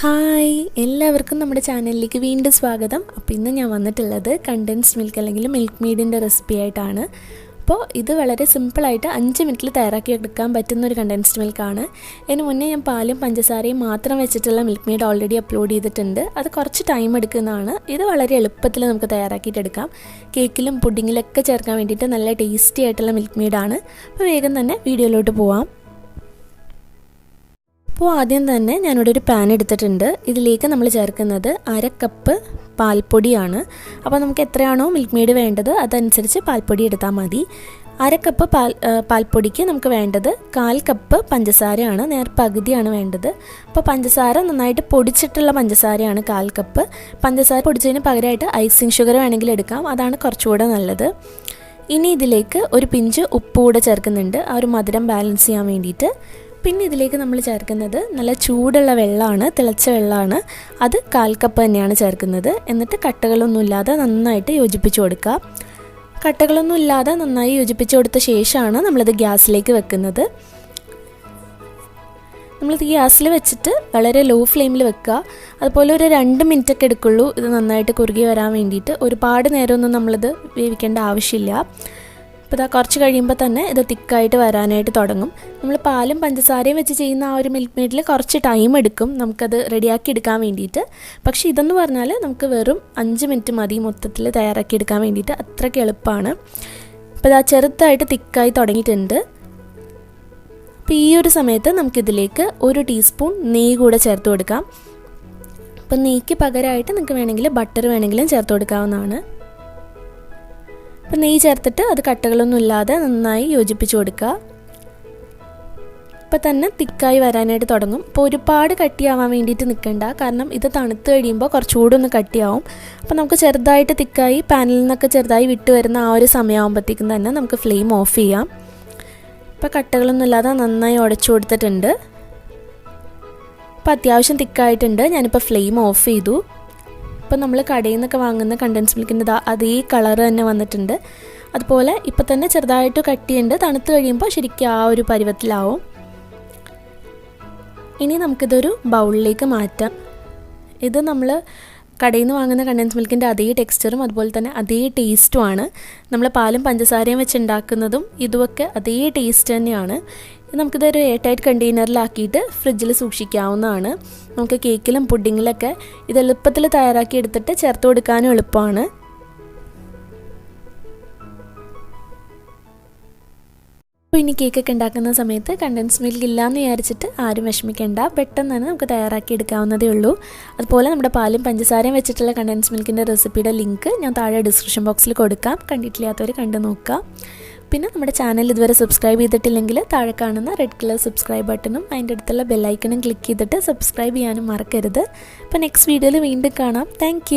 Hi എല്ലാവർക്കും നമ്മുടെ ചാനലിലേക്ക് വീണ്ടും സ്വാഗതം. അപ്പോൾ ഇന്ന് ഞാൻ വന്നിട്ടുള്ളത് കണ്ടൻസ്ഡ് മിൽക്ക് അല്ലെങ്കിൽ മിൽക്ക് മെയ്ഡിൻ്റെ റെസിപ്പി ആയിട്ടാണ്. അപ്പോൾ ഇത് വളരെ സിമ്പിളായിട്ട് 5 മിനിറ്റിൽ തയ്യാറാക്കി എടുക്കാൻ പറ്റുന്ന ഒരു കണ്ടൻസ്ഡ് മിൽക്കാണ്. ഇതിന് മുന്നേ ഞാൻ പാലും പഞ്ചസാരയും മാത്രം വെച്ചിട്ടുള്ള മിൽക്ക് മെയ്ഡ് ഓൾറെഡി അപ്ലോഡ് ചെയ്തിട്ടുണ്ട്. അത് കുറച്ച് ടൈം എടുക്കുന്നതാണ്. ഇത് വളരെ എളുപ്പത്തിൽ നമുക്ക് തയ്യാറാക്കിയിട്ടെടുക്കാം. കേക്കിലും പുഡിങ്ങിലൊക്കെ ചേർക്കാൻ വേണ്ടിയിട്ട് നല്ല ടേസ്റ്റി ആയിട്ടുള്ള മിൽക്ക് മെയ്ഡാണ്. അപ്പോൾ വേഗം തന്നെ വീഡിയോയിലോട്ട് പോവാം. അപ്പോൾ ആദ്യം തന്നെ ഞാനിവിടെ ഒരു പാൻ എടുത്തിട്ടുണ്ട്. ഇതിലേക്ക് നമ്മൾ ചേർക്കുന്നത് 1/2 കപ്പ് പാൽപ്പൊടിയാണ്. അപ്പോൾ നമുക്ക് എത്രയാണോ മിൽക്ക് മെയ്ഡ് വേണ്ടത് അതനുസരിച്ച് പാൽപ്പൊടി എടുത്താൽ മതി. 1/2 കപ്പ് പാൽപ്പൊടിക്ക് നമുക്ക് വേണ്ടത് 1/4 കപ്പ് പഞ്ചസാരയാണ്. പകുതിയാണ് വേണ്ടത്. അപ്പോൾ പഞ്ചസാര നന്നായിട്ട് പൊടിച്ചിട്ടുള്ള പഞ്ചസാരയാണ് 1/4 കപ്പ്. പഞ്ചസാര പൊടിച്ചതിന് പകരമായിട്ട് ഐസിങ് ഷുഗർ വേണമെങ്കിൽ എടുക്കാം, അതാണ് കുറച്ചുകൂടെ നല്ലത്. ഇനി ഇതിലേക്ക് ഒരു പിഞ്ച് ഉപ്പ് കൂടെ ചേർക്കുന്നുണ്ട്, ആ ഒരു മധുരം ബാലൻസ് ചെയ്യാൻ വേണ്ടിയിട്ട്. പിന്നെ ഇതിലേക്ക് നമ്മൾ ചേർക്കുന്നത് നല്ല ചൂടുള്ള വെള്ളമാണ്, തിളച്ച വെള്ളമാണ്. അത് 1/4 കപ്പ് തന്നെയാണ് ചേർക്കുന്നത്. എന്നിട്ട് കട്ടകളൊന്നുമില്ലാതെ നന്നായിട്ട് യോജിപ്പിച്ച് കൊടുക്കുക. കട്ടകളൊന്നും ഇല്ലാതെ നന്നായി യോജിപ്പിച്ച് കൊടുത്ത ശേഷമാണ് നമ്മളിത് ഗ്യാസിലേക്ക് വെക്കുന്നത്. നമ്മളിത് ഗ്യാസിൽ വെച്ചിട്ട് വളരെ ലോ ഫ്ലെയിമിൽ വെക്കുക. അതുപോലെ ഒരു 2 മിനിറ്റൊക്കെ എടുക്കുള്ളൂ ഇത് നന്നായിട്ട് കുറുകി വരാൻ വേണ്ടിയിട്ട്. ഒരുപാട് നേരമൊന്നും നമ്മളിത് വേവിക്കേണ്ട ആവശ്യമില്ല. അപ്പോൾ ഇതാ കുറച്ച് കഴിയുമ്പോൾ തന്നെ ഇത് തിക്കായിട്ട് വരാനായിട്ട് തുടങ്ങും. നമ്മൾ പാലും പഞ്ചസാരയും വെച്ച് ചെയ്യുന്ന ആ ഒരു മിൽക്ക് മെയ്ഡിൽ കുറച്ച് ടൈം എടുക്കും നമുക്കത് റെഡിയാക്കി എടുക്കാൻ വേണ്ടിയിട്ട്. പക്ഷേ ഇതെന്ന് പറഞ്ഞാൽ നമുക്ക് വെറും 5 മിനിറ്റ് മതി മൊത്തത്തിൽ തയ്യാറാക്കി എടുക്കാൻ വേണ്ടിയിട്ട്. അത്രയ്ക്ക് എളുപ്പമാണ്. അപ്പോൾ ഇതാ ചെറുതായിട്ട് തിക്കായി തുടങ്ങിയിട്ടുണ്ട്. അപ്പോൾ ഈ ഒരു സമയത്ത് നമുക്കിതിലേക്ക് 1 ടീസ്പൂൺ നെയ്യ് കൂടെ ചേർത്ത് കൊടുക്കാം. അപ്പോൾ നെയ്യ്ക്ക് പകരമായിട്ട് നിങ്ങൾക്ക് വേണമെങ്കിൽ ബട്ടർ വേണമെങ്കിലും ചേർത്ത് കൊടുക്കാവുന്നതാണ്. അപ്പോൾ നെയ്യ് ചേർത്തിട്ട് അത് കട്ടകളൊന്നും ഇല്ലാതെ നന്നായി യോജിപ്പിച്ച് കൊടുക്കുക. അപ്പോൾ തന്നെ തിക്കായി വരാനായിട്ട് തുടങ്ങും. അപ്പോൾ ഒരുപാട് കട്ടിയാവാൻ വേണ്ടിയിട്ട് നിൽക്കണ്ട, കാരണം ഇത് തണുത്ത് കഴിയുമ്പോൾ കുറച്ചുകൂടെ ഒന്ന് കട്ടിയാവും. അപ്പോൾ നമുക്ക് ചെറുതായിട്ട് തിക്കായി പാനിൽ നിന്നൊക്കെ ചെറുതായി വിട്ട് വരുന്ന ആ ഒരു സമയമാകുമ്പോഴത്തേക്കും തന്നെ നമുക്ക് ഫ്ലെയിം ഓഫ് ചെയ്യാം. അപ്പോൾ കട്ടകളൊന്നും ഇല്ലാതെ നന്നായി ഉടച്ചു കൊടുത്തിട്ടുണ്ട്. അപ്പോൾ അത്യാവശ്യം തിക്കായിട്ടുണ്ട്. ഞാനിപ്പോൾ ഫ്ലെയിം ഓഫ് ചെയ്തു. ഇപ്പം നമ്മൾ കടയിൽ നിന്നൊക്കെ വാങ്ങുന്ന കണ്ടൻസ് മിൽക്കിൻ്റെ അതേ കളറ് തന്നെ വന്നിട്ടുണ്ട്. അതുപോലെ ഇപ്പം തന്നെ ചെറുതായിട്ട് കട്ടിയുണ്ട്. തണുത്ത് കഴിയുമ്പോൾ ശരിക്കും ആ ഒരു പരുവത്തിലാവും. ഇനി നമുക്കിതൊരു ബൗളിലേക്ക് മാറ്റാം. ഇത് നമ്മൾ കടയിൽ നിന്ന് വാങ്ങുന്ന കണ്ടൻസ് മിൽക്കിൻ്റെ അതേ ടെക്സ്ചറും അതുപോലെ തന്നെ അതേ ടേസ്റ്റുമാണ്. നമ്മൾ പാലും പഞ്ചസാരയും വെച്ച് ഉണ്ടാക്കുന്നതും ഇതുമൊക്കെ അതേ ടേസ്റ്റ് തന്നെയാണ്. നമുക്കിതൊരു എയർ ടൈറ്റ് കണ്ടെയ്നറിലാക്കിയിട്ട് ഫ്രിഡ്ജിൽ സൂക്ഷിക്കാവുന്നതാണ്. നമുക്ക് കേക്കിലും പുഡിങ്ങിലൊക്കെ ഇത് എളുപ്പത്തിൽ തയ്യാറാക്കി എടുത്തിട്ട് ചേർത്ത് കൊടുക്കാനും എളുപ്പമാണ്. അപ്പോൾ ഇനി കേക്കൊക്കെ ഉണ്ടാക്കുന്ന സമയത്ത് കണ്ടൻസ് മിൽക്ക് ഇല്ലയെന്ന് വിചാരിച്ചിട്ട് ആരും വിഷമിക്കേണ്ട, പെട്ടെന്ന് തന്നെ നമുക്ക് തയ്യാറാക്കി എടുക്കാവുന്നതേ ഉള്ളൂ. അതുപോലെ നമ്മുടെ പാലും പഞ്ചസാരയും വെച്ചിട്ടുള്ള കണ്ടൻസ് മിൽക്കിൻ്റെ റെസിപ്പിയുടെ ലിങ്ക് ഞാൻ താഴെ ഡിസ്ക്രിപ്ഷൻ ബോക്സിൽ കൊടുക്കാം. കണ്ടിട്ടില്ലാത്തവർ കണ്ടു നോക്കുക. പിന്നെ നമ്മുടെ ചാനൽ ഇതുവരെ സബ്സ്ക്രൈബ് ചെയ്തിട്ടില്ലെങ്കിൽ താഴെ കാണുന്ന റെഡ് കളർ സബ്സ്ക്രൈബ് ബട്ടണും അതിൻ്റെ അടുത്തുള്ള ബെല്ലൈക്കണും ക്ലിക്ക് ചെയ്തിട്ട് സബ്സ്ക്രൈബ് ചെയ്യാനും മറക്കരുത്. അപ്പോൾ നെക്സ്റ്റ് വീഡിയോയിൽ വീണ്ടും കാണാം. താങ്ക്